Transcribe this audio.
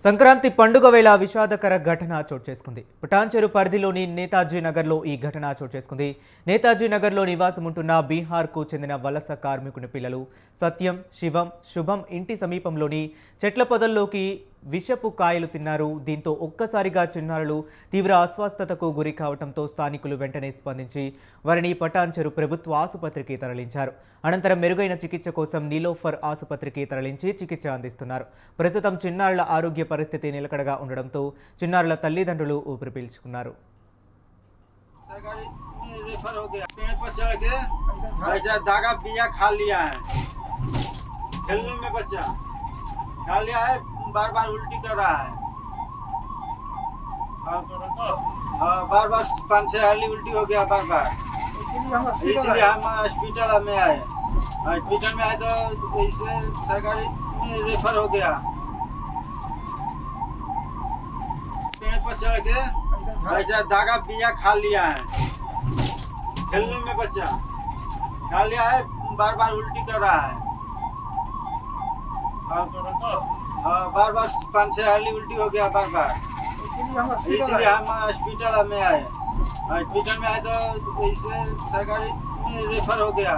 సంక్రాంతి పండుగ వేళ విషాదకర ఘటన చోటు చేసుకుంది. పటాన్చెరు పరిధిలోని నేతాజీ నగర్లో ఈ ఘటన చోటు చేసుకుంది. నేతాజీ నగర్లో నివాసం ఉంటున్న బీహార్కు చెందిన వలస కార్మికుని పిల్లలు సత్యం, శివం, శుభం ఇంటి సమీపంలోని చెట్ల పొదల్లోకి విషపు కాయలు తిన్నారు. దీంతో ఒక్కసారిగా చిన్నారులు తీవ్ర అస్వస్థతకు గురి కావడంతో స్థానికులు వెంటనే స్పందించి వారిని పటాన్చెరు ప్రభుత్వ ఆసుపత్రికి తరలించారు. అనంతరం మెరుగైన చికిత్స కోసం నీలోఫర్ ఆసుపత్రికి తరలించి చికిత్స అందిస్తున్నారు. ప్రస్తుతం చిన్నారుల ఆరోగ్య పరిస్థితి నిలకడగా ఉండడంతో చిన్నారుల తల్లిదండ్రులు ఊపిరి పీల్చుకున్నారు. बार बार उल्टी कर रहा है, बार बार 5-6 हाली उल्टी हो गया बार बार। इसलिए हम हॉस्पिटल में आए। हॉस्पिटल में आए तो इसे सरकारी में रेफर हो गया। पेड़ पर चढ़ के धागा बिया खा लिया है, खेलने में बच्चा खा लिया है, बार बार उल्टी कर रहा है, बार बार 5-6 हाली उल्टी हो गया बार बार। इसलिए हम हॉस्पिटल में आए। हॉस्पिटल में आए तो इसे सरकारी में रेफर हो गया।